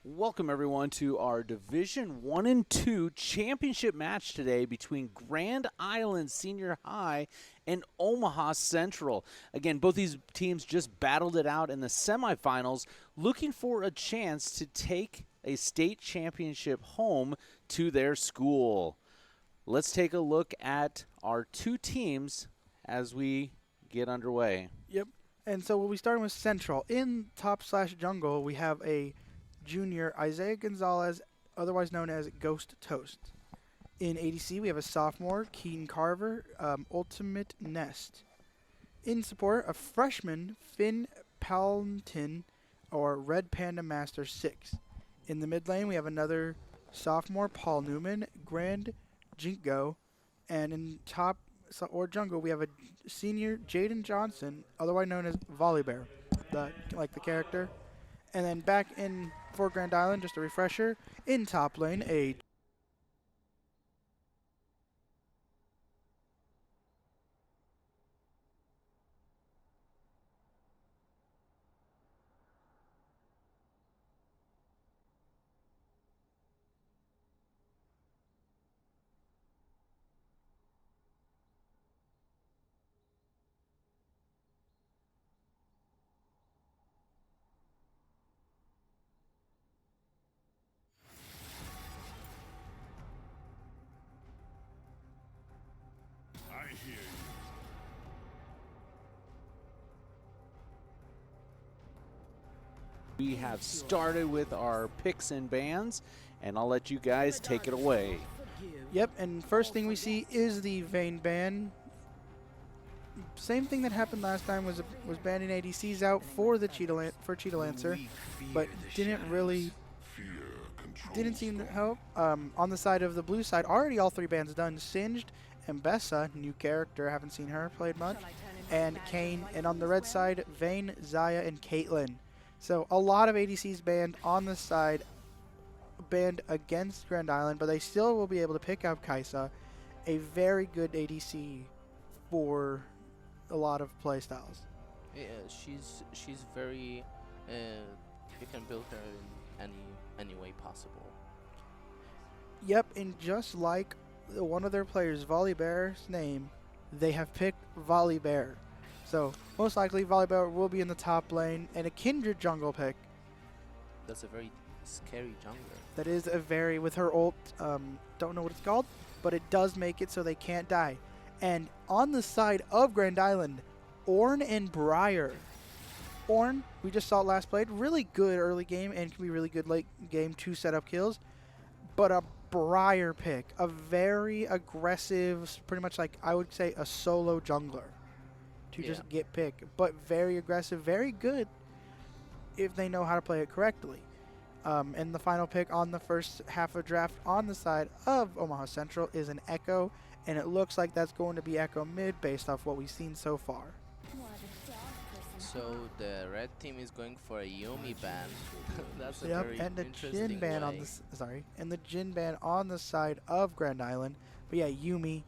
Welcome everyone to our Division 1 and 2 championship match today between Grand Island Senior High and Omaha Central. Again, both these teams just battled it out in the semifinals, looking for a chance to take a state championship home to their school. Let's take a look at our two teams as we get underway. Yep. And so we'll be starting with Central. In top/jungle, we have a junior, Isaiah Gonzalez, otherwise known as Ghost Toast. In ADC, we have a sophomore, Keaton Carver, Ultimate Nest. In support, a freshman, Finn Palantin, or Red Panda Master 6. In the mid lane, we have another sophomore, Paul Newman, Grand Jinko. And in top or jungle, we have a senior, Jaden Johnson, otherwise known as Volleybear, like the character. And then back in for Grand Island, just a refresher, in top lane, a I hear you. We have started with our picks and bans, and I'll let you guys take it away. Yep, and first thing we see is the Vayne ban. Same thing that happened last time was banning ADCs out for the Cheetah Lancer, but didn't seem to help. On the side of the blue side, already all three bans done. Singed and Bessa, new character, haven't seen her played much, and Kane. And on the red side, Vayne, Zaya, and Caitlyn. So a lot of ADCs banned on the side, banned against Grand Island, but they still will be able to pick out Kaisa, a very good ADC for a lot of playstyles. Yeah, she's very. You can build her in any way possible. Yep, and just like one of their players, Volleybear's name, they have picked Volleybear. So most likely Volleybear will be in the top lane, and a Kindred jungle pick. That's a very scary jungler. That is a very, with her ult, don't know what it's called, but it does make it so they can't die. And on the side of Grand Island, Ornn and Briar. Ornn, we just saw it last played, really good early game and can be really good late game to set up kills. But a Briar pick, a very aggressive, pretty much like I would say a solo jungler to just get picked, but very aggressive, very good if they know how to play it correctly. And the final pick on the first half of draft on the side of Omaha Central is an Echo, and it looks like that's going to be Echo mid based off what we've seen so far. So the red team is going for a Yumi ban. That's a Yep, very and the interesting Jin ban on way. and the Jin ban on the side of Grand Island. But yeah, Yumi,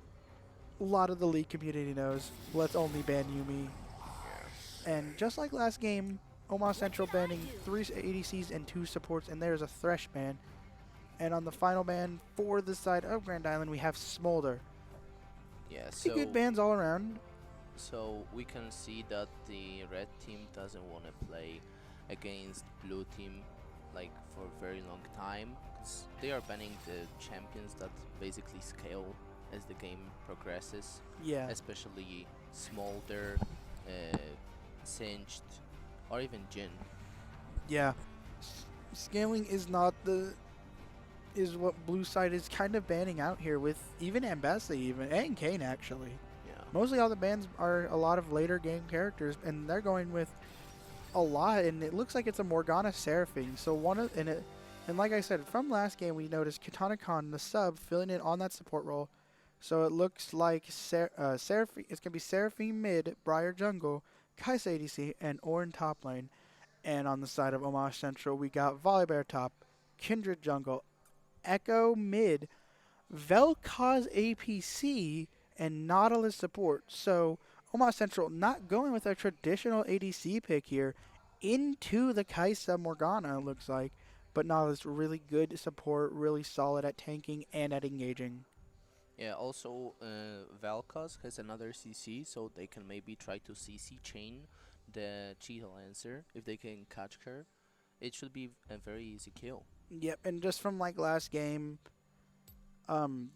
a lot of the League community knows, let's only ban Yumi. And just like last game, Omaha Central banning 3 ADCs and 2 supports, and there's a Thresh ban. And on the final ban for the side of Grand Island, we have Smolder. Yeah, Pretty good bans all around. So we can see that the red team doesn't want to play against blue team like for a very long time. 'Cause they are banning the champions that basically scale as the game progresses. Yeah. Especially Smolder, Singed, or even Jin. Yeah. Scaling is not what blue side is kind of banning out here with even Ambessa and Kane actually. Yeah. Mostly all the bans are a lot of later game characters, and they're going with a lot, and it looks like it's a Morgana Seraphine. So and like I said, from last game we noticed Katana Khan, the sub, filling in on that support role. So it looks like Seraphine, it's going to be Seraphine mid, Briar jungle, Kaisa ADC, and Ornn top lane. And on the side of Omaha Central, we got Volleybear top, Kindred jungle, Echo mid, Vel'Koz APC, and Nautilus support. So Omaha Central not going with a traditional ADC pick here into the Kaisa Morgana, it looks like, but Nala is really good support, really solid at tanking and at engaging. Yeah, also Valkos has another CC, so they can maybe try to CC chain the Cheetah Lancer if they can catch her. It should be a very easy kill. Yep, and just from like last game,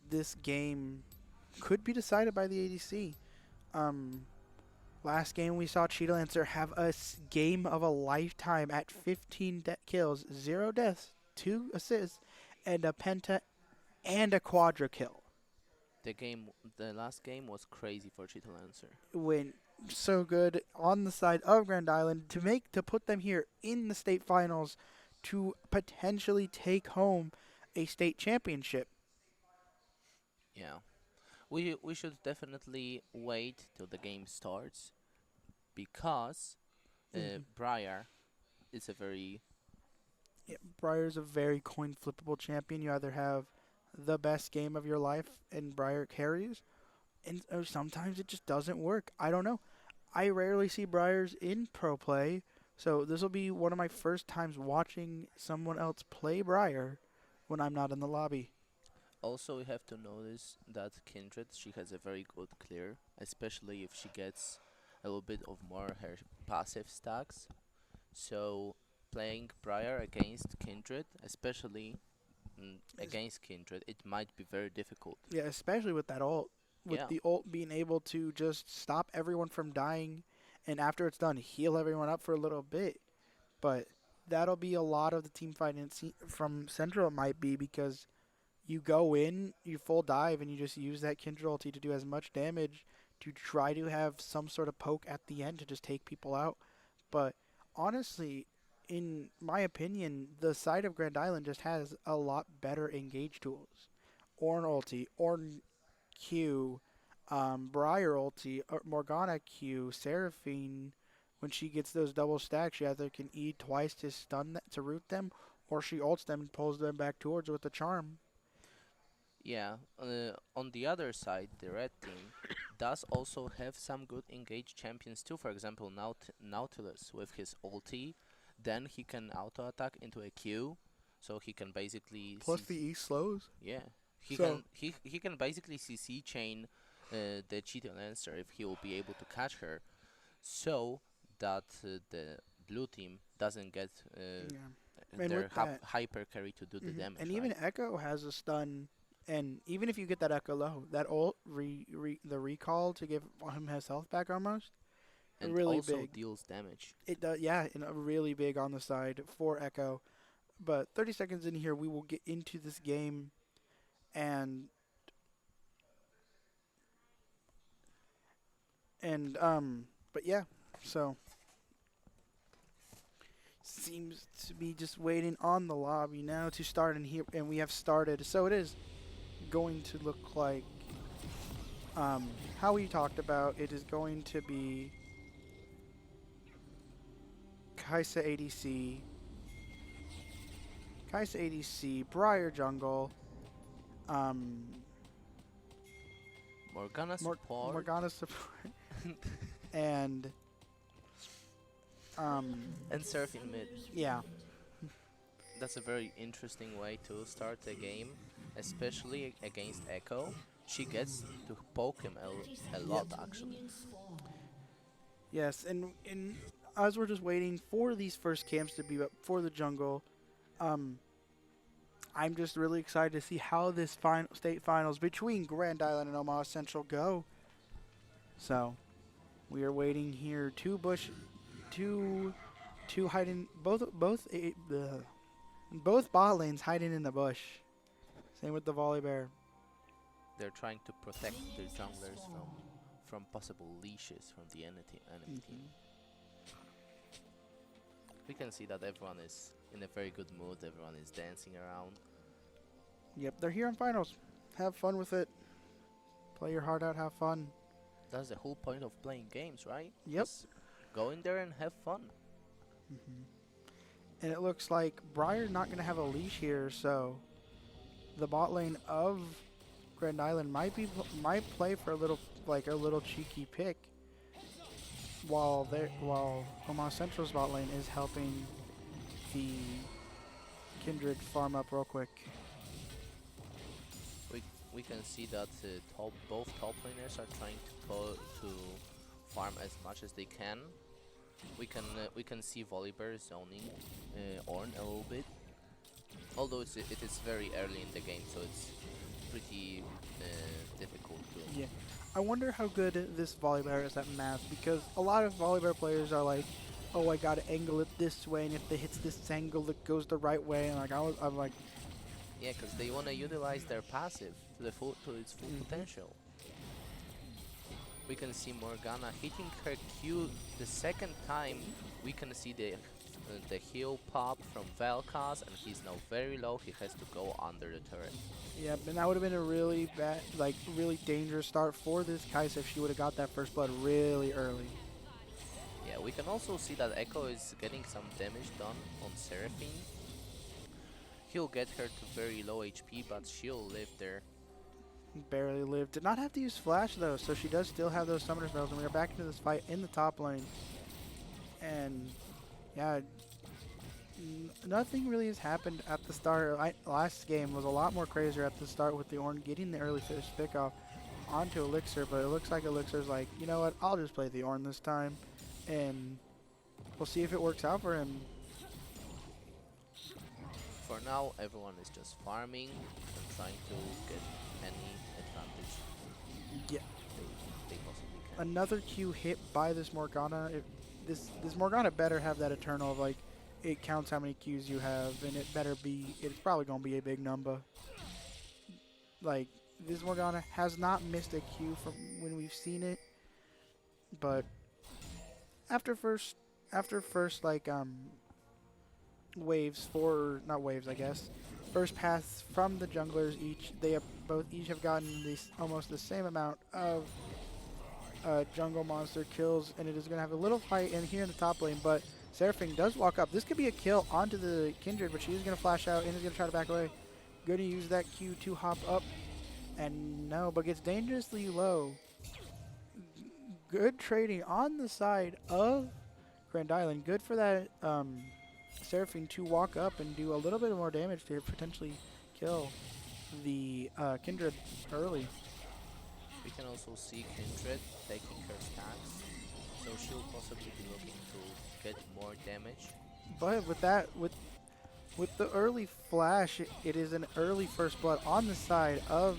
this game could be decided by the ADC. Um, Last game we saw Cheetah Lancer have a game of a lifetime at 15 kills, 0 deaths, 2 assists, and a penta and a quadra kill. The last game was crazy for Cheetah Lancer. Went so good on the side of Grand Island to put them here in the state finals to potentially take home a state championship. Yeah, we should definitely wait till the game starts because Briar is a very Yeah, Briar's a very coin flippable champion. You either have the best game of your life and Briar carries, and or sometimes it just doesn't work. I don't know. I rarely see Briars in pro play, so this will be one of my first times watching someone else play Briar when I'm not in the lobby. Also, we have to notice that Kindred, she has a very good clear, especially if she gets a little bit of more her passive stacks. So, playing Briar against Kindred, especially Is- against Kindred, it might be very difficult. Yeah, especially with that ult. With Yeah, the ult being able to just stop everyone from dying, and after it's done, heal everyone up for a little bit. But that'll be a lot of the team fight from Central, it might be, because you go in, you full dive, and you just use that Kindred ulti to do as much damage to try to have some sort of poke at the end to just take people out. But honestly, in my opinion, the side of Grand Island just has a lot better engage tools. Ornn ulti, Ornn Q, Briar ulti, Morgana Q, Seraphine. When she gets those double stacks, she either can E twice to to root them, or she ults them and pulls them back towards with the charm. yeah. On the other side, the red team does also have some good engaged champions too. For example, Nautilus with his ulti, then he can auto attack into a Q, so he can basically Plus the E slows. yeah, So he can basically CC chain the Cheetah Lancer if he will be able to catch her, so that the blue team doesn't get yeah, and their with that, hyper carry to do the damage. and Right? even Echo has a stun, and even if you get that Echo low, that ult the recall to give him his health back almost And really also big. deals damage. It does, yeah, and really big on the side for Echo. But 30 seconds in here, we will get into this game, and but yeah, so seems to be just waiting on the lobby now to start, and here, and we have started. So it is going to look like how we talked about. It is going to be Kaisa ADC, Briar Jungle, um, Morgana support. Morgana support, and And Seraphine mid. yeah, That's a very interesting way to start a game, especially against Echo. She gets to poke him a lot actually. yes, and as we're just waiting for these first camps to be up for the jungle, I'm just really excited to see how this state finals between Grand Island and Omaha Central go. So we are waiting here. Two hiding both bot lanes hiding in the bush. Same with the volley bear. They're trying to protect their junglers from possible leashes from the enemy team. We can see that everyone is in a very good mood. Everyone is dancing around. Yep, they're here in finals. Have fun with it. Play your heart out. Have fun. That's the whole point of playing games, right? Yep. Just go in there and have fun. And it looks like Briar's not going to have a leash here, so the bot lane of Grand Island might play for a little cheeky pick, while Omaha Central's bot lane is helping the Kindred farm up real quick. We can see that both top laners are trying to farm as much as they can. We can see Volibear zoning Ornn a little bit, although it is very early in the game, so it's pretty difficult to. Yeah. I wonder how good this Volibear is at math, because a lot of Volibear players are like, oh, I gotta angle it this way, and if it hits this angle, it goes the right way, and like I'm like, Yeah, because they want to utilize their passive to its full potential. We can see Morgana hitting her Q the second time. We can see the heal pop from Vel'Koz, and he's now very low. He has to go under the turret. yeah, and that would have been a really bad, like really dangerous start for this Kai'Sa if she would have got that first blood really early. Yeah, we can also see that Echo is getting some damage done on Seraphine. He'll get her to very low HP, but she'll live there. Barely lived. Did not have to use flash though, so she does still have those summoner spells, and we are back into this fight in the top lane. And yeah, nothing really has happened at the start. Last game was a lot more crazier at the start with the Ornn getting the early fish pick off onto Elixir, but it looks like Elixir's like, you know what, I'll just play the Ornn this time, and we'll see if it works out for him. For now, everyone is just farming and trying to get any advantage Yeah. they possibly can. Another Q hit by this Morgana. This Morgana better have that Eternal of like, it counts how many Qs you have, and it better be, it's probably going to be a big number. Like, this Morgana has not missed a Q from when we've seen it, but after first like waves, not waves I guess, first pass from the junglers, each have gotten almost the same amount of jungle monster kills, and it is going to have a little fight in here in the top lane, but Seraphine does walk up. This could be a kill onto the Kindred, but she is going to flash out and is going to try to back away. Going to use that Q to hop up, and no, but gets dangerously low. Good trading on the side of Grand Island. Good for that Seraphine to walk up and do a little bit more damage to potentially kill the Kindred early. We can also see Kindred taking her stacks, so she'll possibly be looking to get more damage. But with the early flash, it is an early first blood on the side of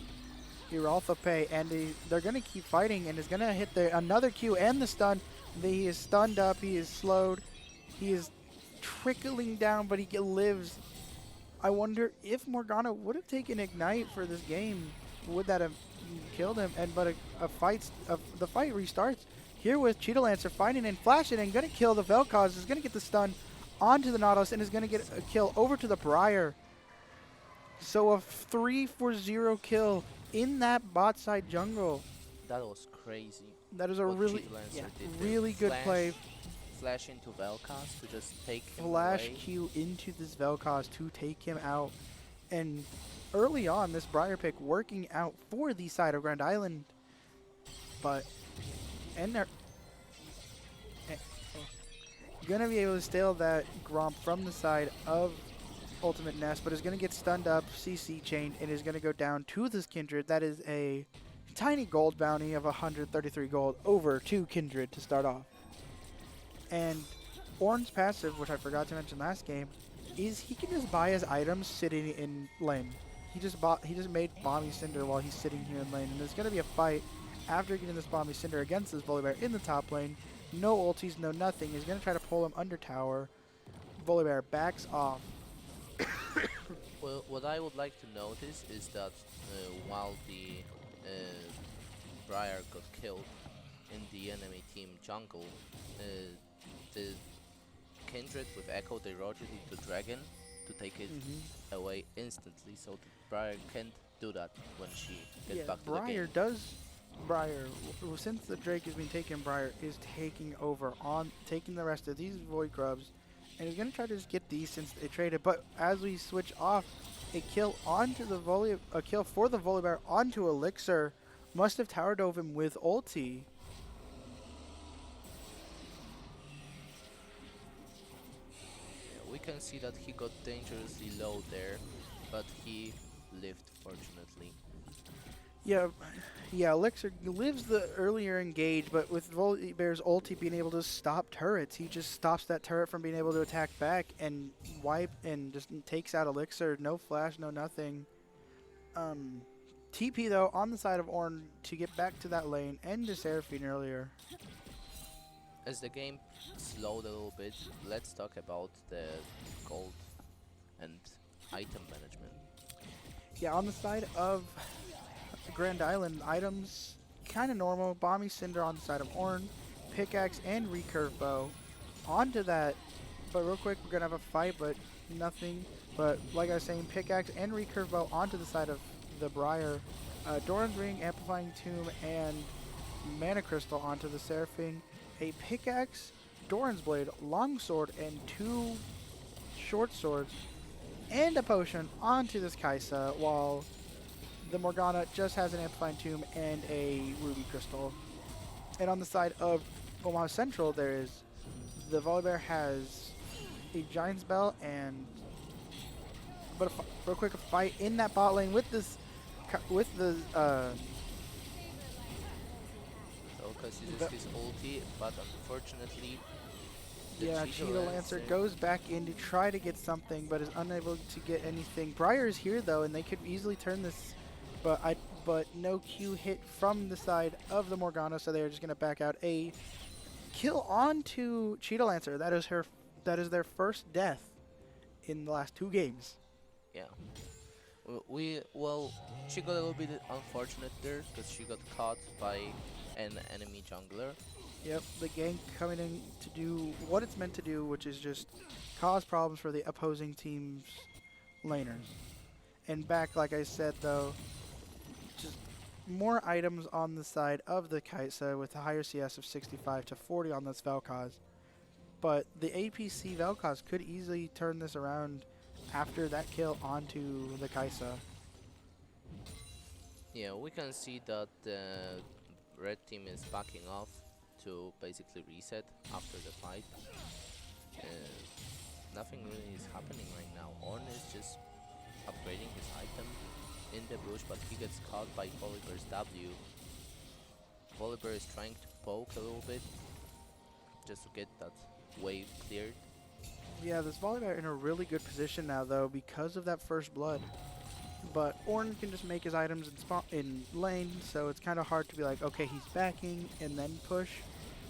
Hiralthape, and they're going to keep fighting, and is going to hit another Q and the stun. He is stunned up, he is slowed, he is trickling down, but he lives. I wonder if Morgana would have taken Ignite for this game, would that have killed him? But the fight restarts here with Cheetah Lancer fighting and flashing and going to kill the Vel'Koz. Is going to get the stun onto the Nautilus and is going to get a kill over to the Briar. So a 3-for-0 kill in that bot side jungle. That was crazy. That is a What really, Cheetah Lancer yeah, did there. really good play. Flash into Vel'Koz to just take him Flash away. Q into this Vel'Koz to take him out. And early on, this Briar pick working out for the side of Grand Island. But, and they're gonna be able to steal that Gromp from the side of Ultimate Nest, but is gonna get stunned up, CC chained, and is gonna go down to this Kindred. That is a tiny gold bounty of 133 gold over to Kindred to start off. And Ornn's passive, which I forgot to mention last game, is he can just buy his items sitting in lane. He just made Bomby Cinder while he's sitting here in lane, and there's gonna be a fight after getting this Bomby Cinder against this Volibear in the top lane. No ultis, no nothing. He's gonna try to pull him under tower. Volibear backs off. Well, what I would like to notice is that while the Briar got killed in the enemy team jungle, the Kindred with Echo, they rotated to Dragon to take it away instantly, so the Briar can't do that when she gets back to the game. Briar, since the Drake has been taken, Briar is taking over taking the rest of these Void Grubs, and he's going to try to just get these since they traded. But as we switch off, a kill for the Volibear onto Elixir. Must have tower dove him with ulti. Yeah, we can see that he got dangerously low there, but he lived fortunately. Yeah, yeah. Elixir lives the earlier engage, but with Volibear's ulti being able to stop turrets, he just stops that turret from being able to attack back and wipe and just takes out Elixir. No flash, no nothing. TP though on the side of Ornn to get back to that lane and to Seraphine earlier. As the game slowed a little bit, let's talk about the gold and item management. Yeah, on the side of Grand Island, items kind of normal. Bomby Cinder on the side of Ornn, pickaxe and recurve bow. Onto that, but real quick, we're gonna have a fight, but nothing. But like I was saying, pickaxe and recurve bow onto the side of the Briar. Doran's Ring, Amplifying Tomb, and Mana Crystal onto the Seraphine. A pickaxe, Doran's Blade, Longsword, and 2 short swords, and a potion onto this Kaisa, while the Morgana just has an Amplifying Tomb and a Ruby Crystal. And on the side of Omaha Central, there is the Volibear has a Giant's Bell and real quick a fight in that bot lane with this with the Because uses his ulti, but unfortunately, the yeah, Cheetah Lancer goes back in to try to get something, but is unable to get anything. Briar is here though, and they could easily turn this, but no Q hit from the side of the Morgana, so they're just gonna back out. A kill onto Cheetah Lancer. That is their first death in the last 2 games. Yeah. Well, she got a little bit unfortunate there because she got caught by an enemy jungler. Yep, the gank coming in to do what it's meant to do, which is just cause problems for the opposing team's laners. And back, like I said, though, just more items on the side of the Kaisa with a higher CS of 65 to 40 on this Vel'Koz. But the APC Vel'Koz could easily turn this around after that kill onto the Kaisa. Yeah, we can see that the red team is backing off to basically reset after the fight. Nothing really is happening right now. Ornn is just upgrading his item in the bush, but he gets caught by Volibear's W. Volibear is trying to poke a little bit just to get that wave cleared. Yeah, this Volibear in a really good position now, though, because of that first blood. But Ornn can just make his items in lane, so it's kind of hard to be like, okay, he's backing and then push,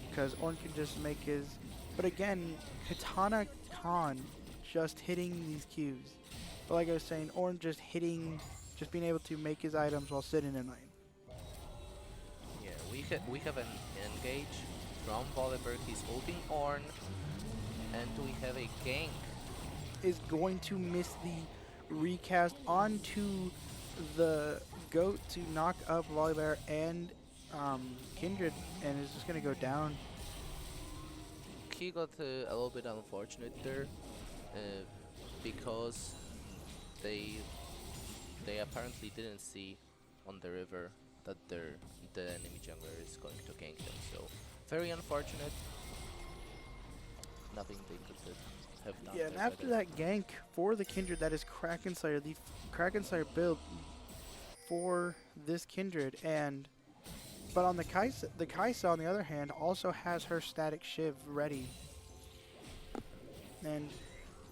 because Ornn can just make his. But again, Katana Khan just hitting these Qs. But like I was saying, Ornn just being able to make his items while sitting in lane. Yeah, we have an engage from Volibear. He's ulting Ornn, and we have a gank. Is going to miss the recast onto the goat to knock up Volibear and Kindred, and is just going to go down. He got a little bit unfortunate there because they apparently didn't see on the river that the enemy jungler is going to gank them. So very unfortunate. Nothing they could have done. Yeah, and after that gank for the Kindred, that is Kraken Slayer, the Kraken Slayer build for this Kindred, but on the Kaisa on the other hand also has her static shiv ready. And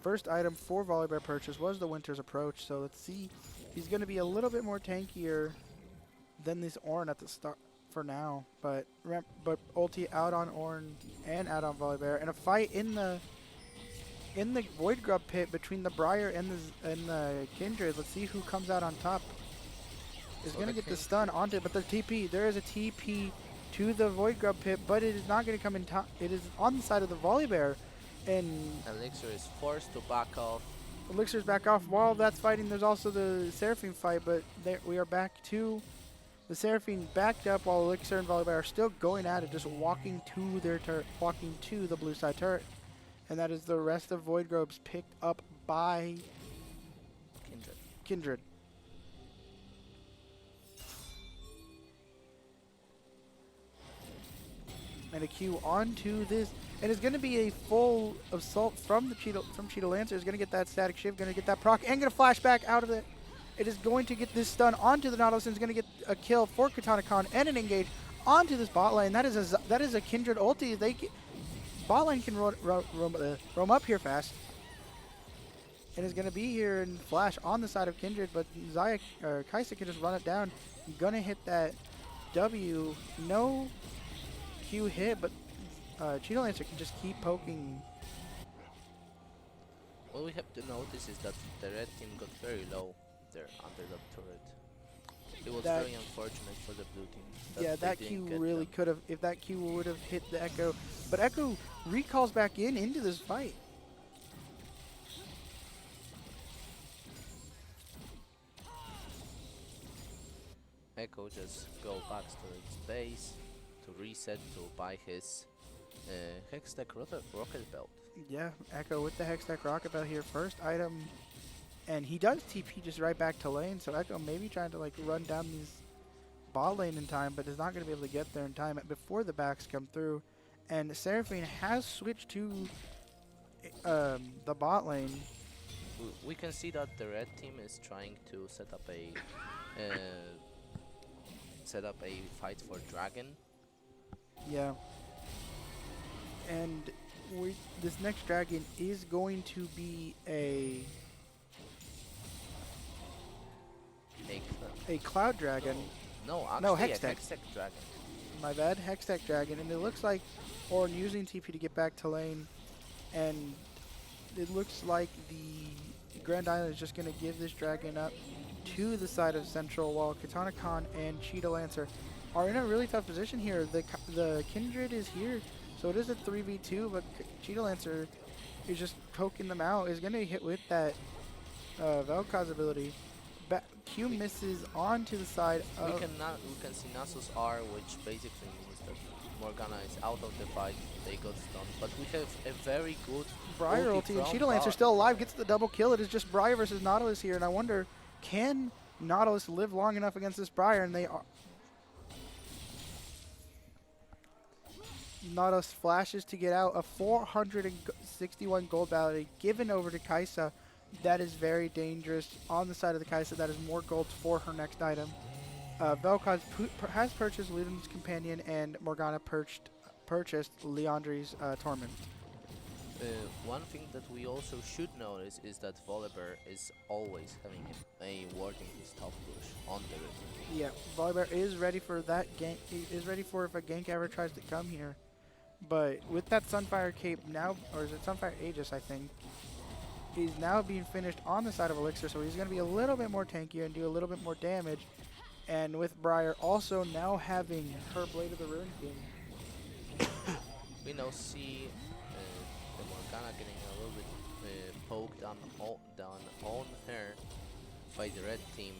first item for Volibear purchase was the Winter's Approach, so let's see. He's going to be a little bit more tankier than this Ornn at the start for now, but ulti out on Ornn and out on Volibear, and a fight in the Void Grub pit between the Briar and the Kindred. Let's see who comes out on top. Is going to get the stun onto it, but the TP, there is a TP to the Void Grub pit, but it is not going to come in top. It is on the side of the Volibear, and Elixir is forced to back off. Elixir's back off. While that's fighting, there's also the Seraphine fight, but there we are back to the Seraphine backed up while Elixir and Volibear are still going at it, just walking to their turret, walking to the blue side turret. And that is the rest of Void Grubs picked up by Kindred. And And a Q onto this. And it's going to be a full assault from the Cheetah Lancer. Is going to get that static shift, going to get that proc, and going to flash back out of it. It is going to get this stun onto the Nautilus, and is going to get a kill for Katana Khan and an engage onto this bot lane. That is a Kindred ulti. Bot lane can roam up here fast. And is going to be here and flash on the side of Kindred, but Kaisa can just run it down. Going to hit that W. No Q hit, but Cheetah Lancer can just keep poking. What we have to notice is that the red team got very low there under the turret. It was very unfortunate for the blue team. Yeah, that Q really could have, if that Q would have hit the Echo. But Echo recalls back into this fight. Echo just go back to its base to reset to buy his Hextech rocket belt. Yeah, Echo with the Hextech rocket belt here. First item, and he does TP just right back to lane, so Echo maybe trying to like run down these bot lane in time, but is not going to be able to get there in time before the backs come through. And Seraphine has switched to the bot lane. We can see that the red team is trying to set up a fight for dragon. Yeah. And this next dragon is going to be a cloud dragon. No, no, actually Hextech. a Hextech dragon. My bad, Hextech dragon. And it looks like Ornn using TP to get back to lane. And it looks like the Grand Island is just going to give this dragon up to the side of Central, while Katana Khan and Cheetah Lancer are in a really tough position here. The Kindred is here, so it is a 3v2, but Cheetah Lancer is just poking them out. Is going to hit with that Vel'Koz ability. Q misses onto the side. We can see Nasus R, which basically means that Morgana is out of the fight. They got stunned, but we have a very good Briar ulti, and Cheetah Lancer still alive, gets the double kill. It is just Briar versus Nautilus here, and I wonder, can Nautilus live long enough against this Briar? And they are. Nautilus flashes to get out a 461 gold bounty given over to Kaisa. That is very dangerous. On the side of the Kaisa, that is more gold for her next item. Vel'Koz has purchased Luden's Companion, and Morgana purchased Leandri's Torment. One thing that we also should notice is that Volibear is always having a warding his top push on the red. Yeah, Volibear is ready for that gank. He is ready for if a gank ever tries to come here. But with that Sunfire Cape now, or is it Sunfire Aegis, I think, he's now being finished on the side of Elixir, so he's going to be a little bit more tankier and do a little bit more damage. And with Briar also now having her Blade of the Ruin King. We now see the Morgana getting a little bit poked down on her by the red team.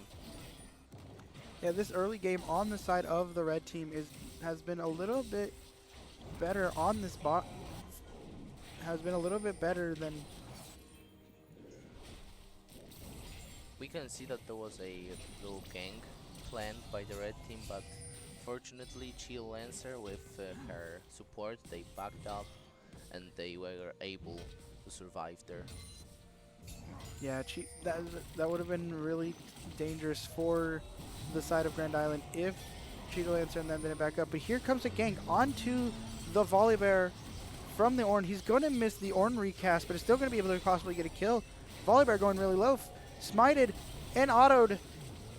Yeah, this early game on the side of the red team has been a little bit better on this bot. Has been a little bit better than. We can see that there was a little gank planned by the red team, but fortunately Cheetah Lancer with her support, they backed up and they were able to survive there. Yeah, that would have been really dangerous for the side of Grand Island if Cheetah Lancer and them didn't back up. But here comes a gank onto the Volibear from the Ornn. He's going to miss the Ornn recast, but is still going to be able to possibly get a kill. Volibear going really low, smited and autoed.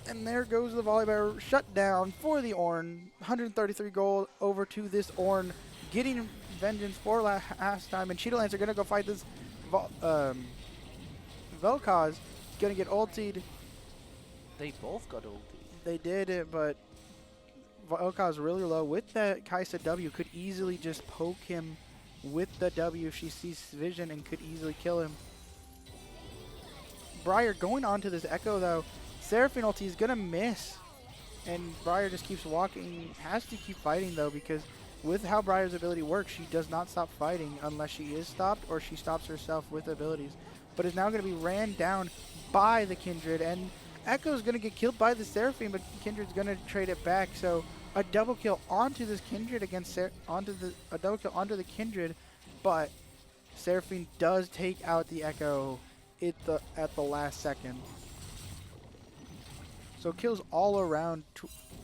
And there goes the Volibear shut down for the Ornn. 133 gold over to this Ornn, getting vengeance for last time. And Cheetah Lancer going to go fight this Vel'Koz. Going to get ultied. They both got ultied. They did it, but Vel'Koz really low. With that Kaisa W, could easily just poke him with the W if she sees vision and could easily kill him. Briar going onto this Echo though. Seraphine ulti is going to miss. And Briar just keeps walking. Has to keep fighting though, because with how Briar's ability works, she does not stop fighting unless she is stopped or she stops herself with abilities. But is now going to be ran down by the Kindred. And Echo's going to get killed by the Seraphine, but Kindred's going to trade it back. So a double kill onto this Kindred against a double kill onto the Kindred, but Seraphine does take out the Echo at the last second. So kills all around,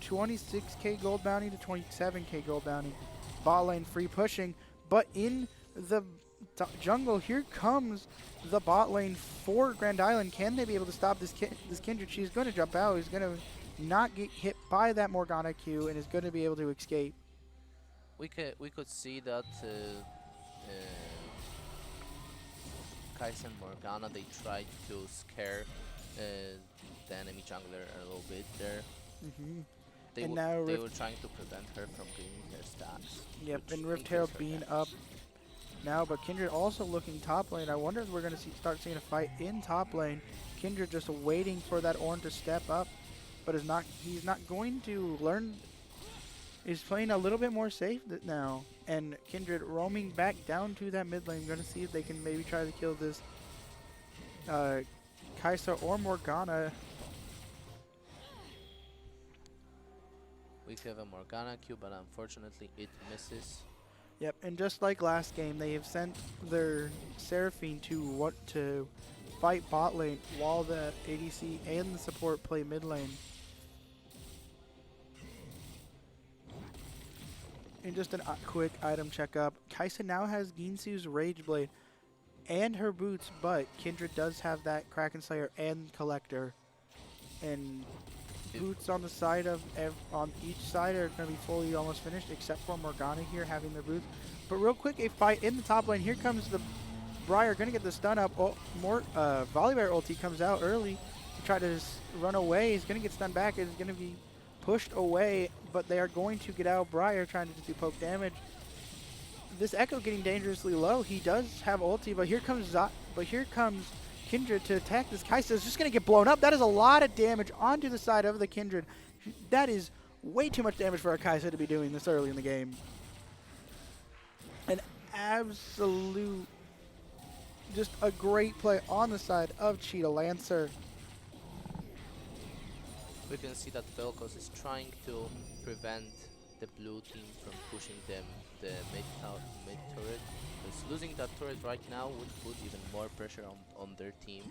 26k gold bounty to 27k gold bounty. Bot lane free pushing, but in the jungle, here comes the bot lane for Grand Island. Can they be able to stop this Kindred? She's going to jump out. He's going to not get hit by that Morgana Q and is going to be able to escape. We could see that Kai'Sa and Morgana, they tried to scare the enemy jungler a little bit there. They, And now they Rift- were trying to prevent her from getting her stacks. Yep, which and Rift increased Herald her being damage. up now, but Kindred also looking top lane. I wonder if we're going to start seeing a fight in top lane. Kindred just waiting for that Ornn to step up, but he's not going to learn. He's playing a little bit more safe now, and Kindred roaming back down to that mid lane. Going to see if they can maybe try to kill this Kai'Sa or Morgana. We have a Morgana Q, but unfortunately it misses. Yep, and just like last game, they have sent their Seraphine to fight bot lane while the ADC and the support play mid lane. And just a quick item checkup. Kai'Sa now has Ginsu's Rage Blade and her boots, but Kindred does have that Kraken Slayer and Collector. And boots on the side of on each side are going to be fully almost finished, except for Morgana here having the boots. But real quick, a fight in the top lane. Here comes the Briar, going to get the stun up. Oh, Volibear ulti comes out early to try to run away. He's going to get stunned back. It's going to be pushed away, but they are going to get out Briar trying to do poke damage. This Echo getting dangerously low. He does have ulti, but here comes Kindred to attack this. Kai'Sa is just going to get blown up. That is a lot of damage onto the side of the Kindred. That is way too much damage for a Kai'Sa to be doing this early in the game. An absolute, just a great play on the side of Cheetah Lancer. We can see that Vel'Koz is trying to prevent the blue team from pushing them the mid turret. Because losing that turret right now would put even more pressure on their team.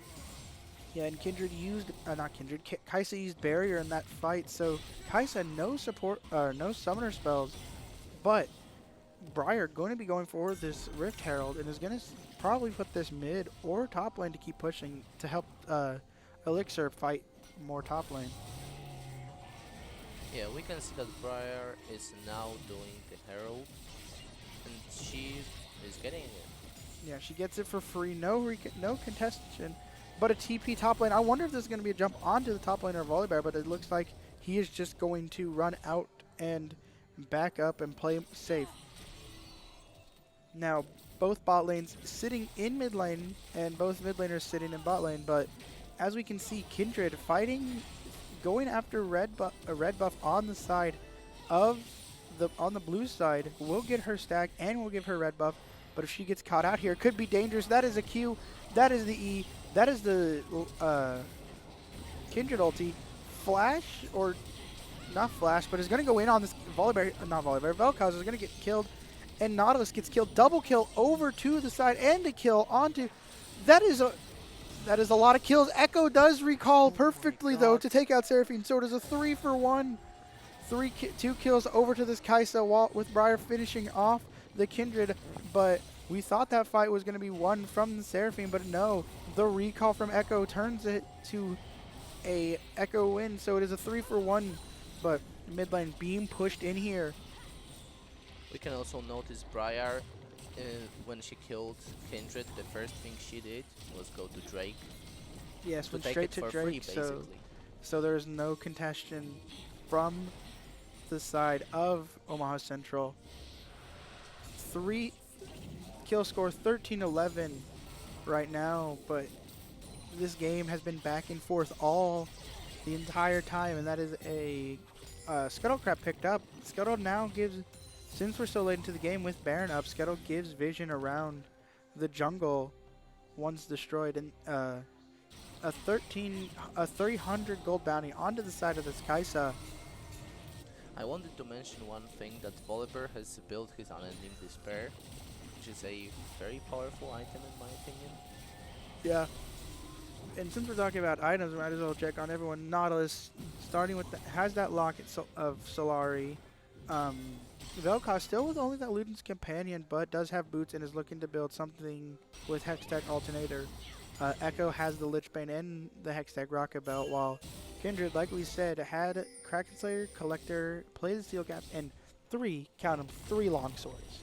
Yeah, and Kindred used, Kai'Sa used barrier in that fight, so Kai'Sa no summoner spells, but Briar going to be going for this Rift Herald and is going to probably put this mid or top lane to keep pushing to help Elixir fight more top lane. Yeah, we can see that Briar is now doing the Herald, and she is getting it. Yeah, she gets it for free, no contestation, but a TP top lane. I wonder if this is going to be a jump onto the top lane or Volibear, but it looks like he is just going to run out and back up and play safe. Now, both bot lanes sitting in mid lane, and both mid laners sitting in bot lane, but as we can see, Kindred fighting, going after a red buff on the side of on the blue side will get her stack and will give her red buff, but if she gets caught out here, it could be dangerous. That is a Q, that is the E, that is the Kindred ulti. Flash, or not Flash, but is going to go in on this Vel'Koz is going to get killed, and Nautilus gets killed. Double kill over to the side and a kill onto, that is a lot of kills. Echo does recall perfectly though to take out Seraphine, so it is a 3-for-1. 2 kills over to this Kai'Sa with Briar finishing off the Kindred, but we thought that fight was going to be won from the Seraphine, but no, the recall from Echo turns it to a Echo win, so it is a 3-for-1, but mid lane being pushed in here. We can also notice Briar, when she killed Kindred, the first thing she did was go to Drake. Yes, went take straight it to for free, Drake, so basically. there is no contention from the side of Omaha Central. 3 kill score, 13-11 right now, but this game has been back and forth all the entire time, and that is a Scuttlecrab picked up. Scuttle now gives, since we're so late into the game with Baron up, Scuttle gives vision around the jungle once destroyed, and a 300 gold bounty onto the side of this Kai'Sa. I wanted to mention one thing that Volibear has built his Unending Despair, which is a very powerful item in my opinion. Yeah. And since we're talking about items, we might as well check on everyone. Nautilus, starting with has that locket of Solari. Vel'Koz still with only that Luden's Companion, but does have boots and is looking to build something with Hextech Alternator. Echo has the Lichbane and the Hextech Rocket Belt, while Kindred, like we said, had Kraken Slayer, Collector, play the Steel Caps, and count them, 3 Longswords.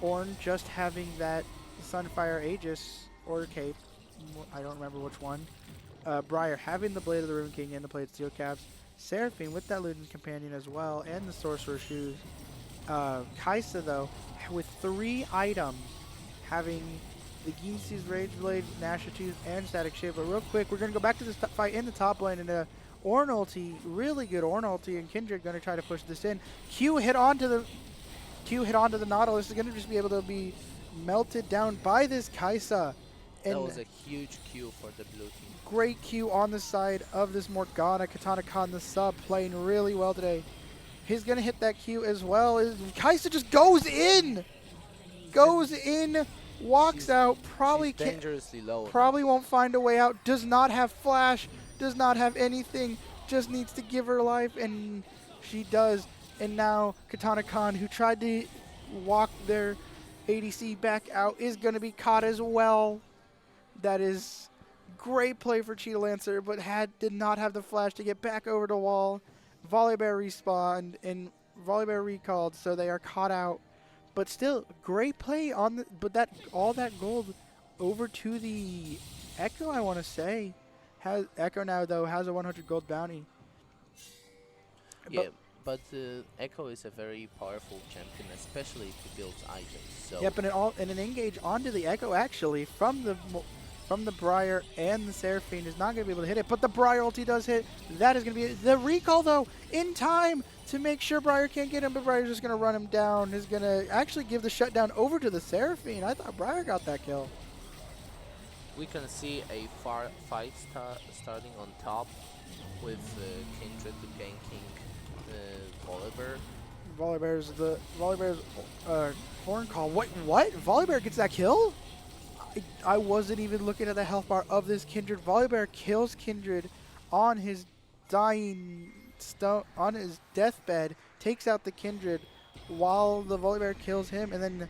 Ornn just having that Sunfire Aegis or Cape, I don't remember which one. Briar having the Blade of the Ruin King and the Plate Steel Caps. Seraphine with that Luden's Companion as well, and the Sorcerer's Shoes. Kaisa, though, with 3 items, having the Ginsu's Rage Blade, Gnasher Tooth, and Static Shield. But real quick, we're going to go back to this fight in the top lane, and Ornn ulti, really good Ornn ulti, and Kindred going to try to push this in. Q hit onto the Nautilus, is going to just be able to be melted down by this Kaisa. And That was a huge Q for the blue team. great Q on the side of this Morgana. Katana Khan, the sub, playing really well today. He's going to hit that Q as well. Kaisa just goes in! Walks out, probably She's dangerously low. probably won't find a way out, does not have flash, does not have anything, just needs to give her life, and she does. And now Katana Khan, who tried to walk their ADC back out, is going to be caught as well. That is great play for Cheetah Lancer, but did not have the flash to get back over the wall. Volibear respawned and Volibear recalled, so they are caught out. But still, great play on the. But all that gold over to the Echo, I want to say. Echo now though has a 100 gold bounty. Yeah, but Echo is a very powerful champion, especially if he builds items. So Yep, and an engage onto the Echo actually from the Briar and the Seraphine is not going to be able to hit it, but the Briar ulti does hit. That is going to be the recall though in time to make sure Briar can't get him, but Briar's just going to run him down. Is going to actually give the shutdown over to the Seraphine. I thought Briar got that kill. we can see a fight starting on top with Kindred ganking Volibear. Volibear's horn call. What? Volibear gets that kill? I wasn't even looking at the health bar of this Kindred. Volibear kills Kindred on his on his deathbed, takes out the Kindred while the Volibear kills him, and then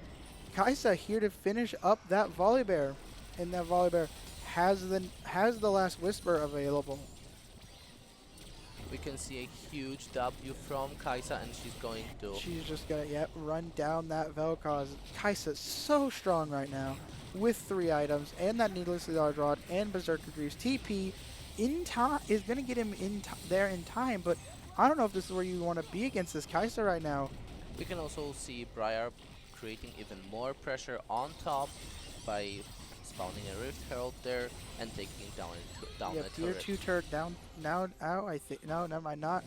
Kaisa here to finish up that Volibear, and that Volibear has the last Whisper available. We can see a huge W from Kaisa, and she's going to. She's just gonna run down that Vel'Koz. Kaisa's so strong right now with 3 items and that needlessly large rod and Berserker Greaves. TP in time is gonna get him there in time, but I don't know if this is where you want to be against this Kaisa right now. We can also see Briar creating even more pressure on top by spawning a Rift Herald there and taking down Yeah, a tier turret. 2 turret down now out. I think no, never mind, not.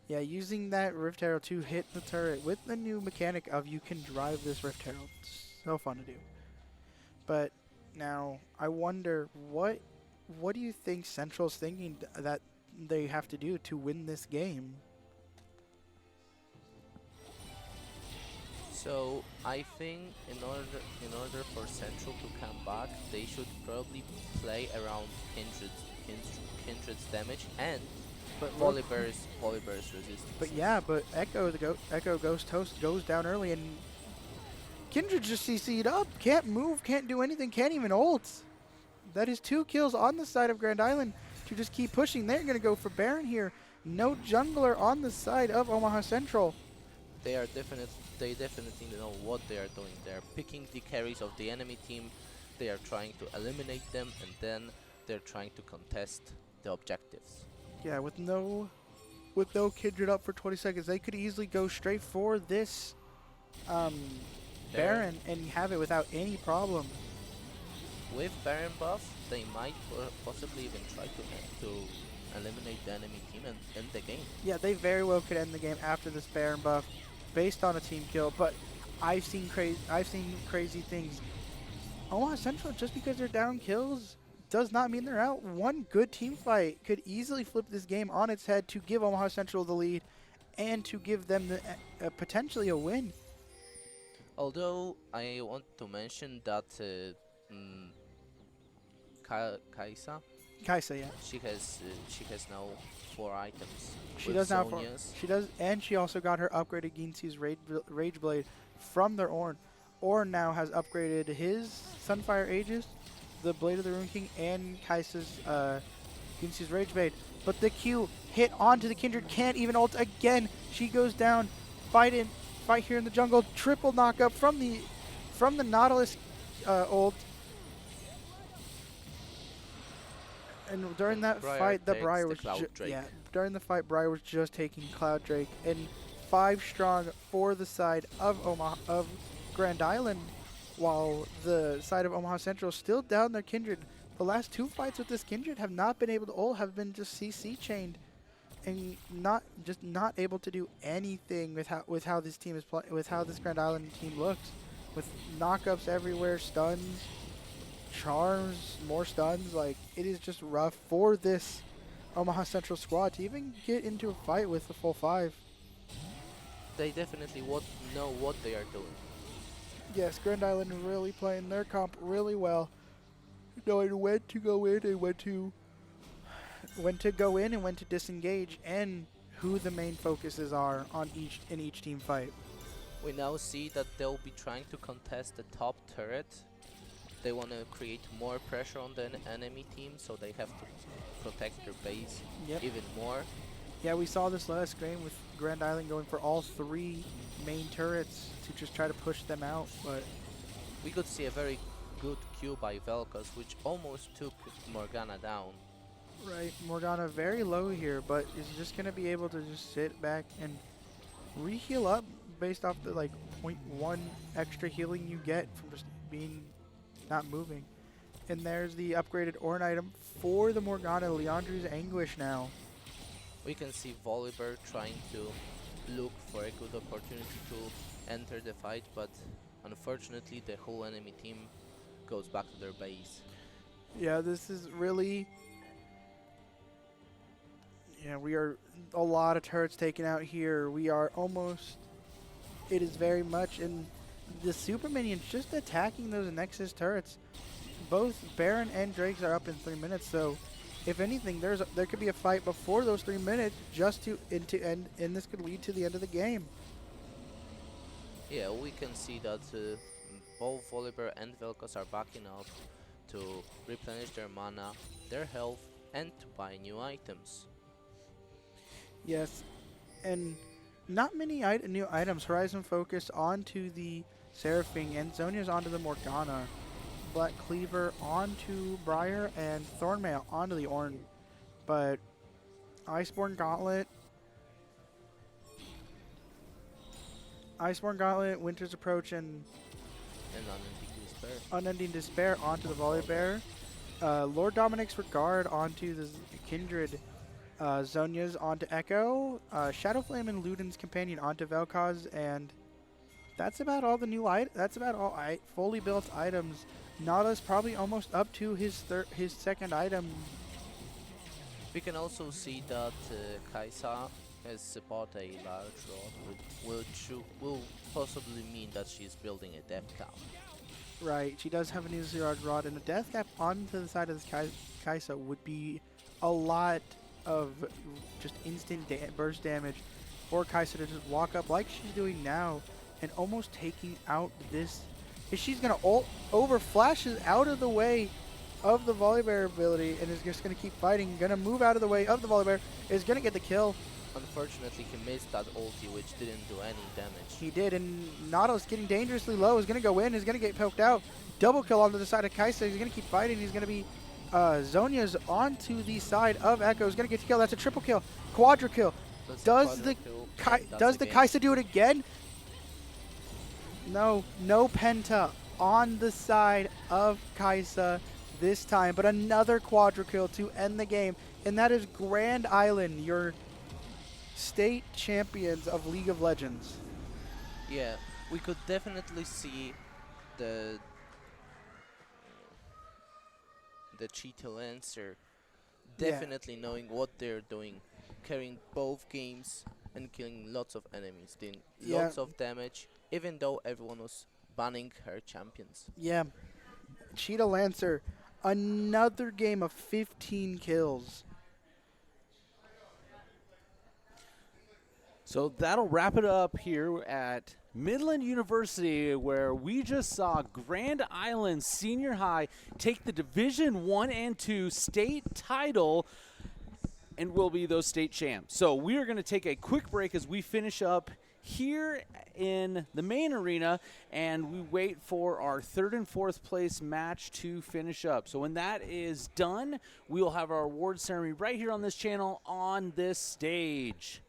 Yeah, using that Rift Herald to hit the turret with the new mechanic of you can drive this Rift Herald. So fun to do. But now I wonder what do you think Central's thinking that they have to do to win this game? So I think in order for Central to come back, they should probably play around Kindred's damage and Volibear's resistance. But yeah, but Echo Ghost Toast goes down early, and Kindred just CC'd up. Can't move, can't do anything, can't even ult. That is 2 kills on the side of Grand Island to just keep pushing. They're going to go for Baron here. No jungler on the side of Omaha Central. They definitely know what they are doing. They are picking the carries of the enemy team. They are trying to eliminate them, and then they're trying to contest the objectives. Yeah, with no Kindred up for 20 seconds, they could easily go straight for this Baron and have it without any problem. With Baron buff, they might possibly even try to eliminate the enemy team and end the game. Yeah, they very well could end the game after this Baron buff, based on a team kill. But I've seen crazy things. Omaha Central, just because they're down kills, does not mean they're out. One good team fight could easily flip this game on its head to give Omaha Central the lead and to give them potentially a win. Although I want to mention that mm, Kaisa, Kaisa, yeah. she has now 4 items. She with does now. Sonya's. She does, and she also got her upgraded Ginsi's Rage Blade from their Ornn. Ornn now has upgraded his Sunfire Aegis, the Blade of the Rune King, and Kaisa's Ginsi's Rage Blade. But the Q hit onto the Kindred, can't even ult again. She goes down. Fight here in the jungle. Triple knockup from the Nautilus ult. And during that fight, the Briar was during the fight, Briar was just taking Cloud Drake, and 5 strong for the side of Grand Island, while the side of Omaha Central still down their Kindred. The last 2 fights with this Kindred have not been able to ult, have been just CC chained, and not able to do anything with how this team is with how this Grand Island team looks, with knockups everywhere, stuns, charms, more stuns. Like, it is just rough for this Omaha Central squad to even get into a fight with the full 5. They definitely know what they are doing. Yes, Grand Island really playing their comp really well, knowing when to go in and when to disengage, and who the main focuses are on in each team fight. We now see that they'll be trying to contest the top turret. They want to create more pressure on the enemy team, so they have to protect their base even more. Yeah, we saw this last game with Grand Island going for all 3 main turrets to just try to push them out, but we could see a very good Q by Vel'Koz, which almost took Morgana down. Right, Morgana very low here, but is just going to be able to just sit back and re-heal up based off the like 0.1 extra healing you get from just not moving. And there's the upgraded Ornn item for the Morgana, Leandri's Anguish now. We can see Volibear trying to look for a good opportunity to enter the fight, but unfortunately the whole enemy team goes back to their base. Yeah, this is really... Yeah, we are a lot of turrets taken out here. We are almost... It is very much in the super minions just attacking those Nexus turrets. Both Baron and Drakes are up in 3 minutes, so if anything, there could be a fight before those 3 minutes just to end, and this could lead to the end of the game. Yeah, we can see that both Volibear and Vel'Koz are backing up to replenish their mana, their health, and to buy new items. Yes, and not many new items. Horizon Focus onto the Seraphine, and Zhonya's onto the Morgana. Black Cleaver onto Briar, and Thornmail onto the Ornn. But Iceborne Gauntlet, Winter's Approach, and Unending Despair onto the Volibear. Lord Dominic's Regard onto the Kindred. Zhonya's onto Echo. Shadowflame and Luden's Companion onto Vel'Koz, and that's about all the new that's about all fully built items. Nautilus probably almost up to his second item. We can also see that Kaisa has bought a large rod, which will possibly mean that she's building a death cap. Right, she does have a new Zero Rod, and a death cap onto the side of this Kaisa would be a lot of just instant burst damage for Kaisa to just walk up like she's doing now and almost taking out this. If she's going to ult over, flashes out of the way of the Volibear ability and is just going to keep fighting, going to move out of the way of the Volibear, is going to get the kill. Unfortunately, he missed that ulti, which didn't do any damage. He did, and Nautilus getting dangerously low, is going to go in, is going to get poked out. Double kill onto the side of Kaisa. He's going to keep fighting. He's going to be Zhonya's onto the side of Echo. Is going to get the kill. That's a triple kill. Quadra kill. Does the Kaisa do it again? No Penta on the side of Kaisa this time, but another quadra kill to end the game, and that is Grand Island, your state champions of League of Legends. Yeah, we could definitely see the the Cheetah Lancer Yeah. definitely knowing what they're doing, carrying both games and killing lots of enemies, doing Yeah. lots of damage, even though everyone was banning her champions. Yeah. Cheetah Lancer, another game of 15 kills. So that'll wrap it up here at Midland University, where we just saw Grand Island Senior High take the Division 1 and 2 state title and will be those state champs. So we are going to take a quick break as we finish up here in the main arena, and we wait for our third and fourth place match to finish up. So when that is done, we will have our award ceremony right here on this channel on this stage.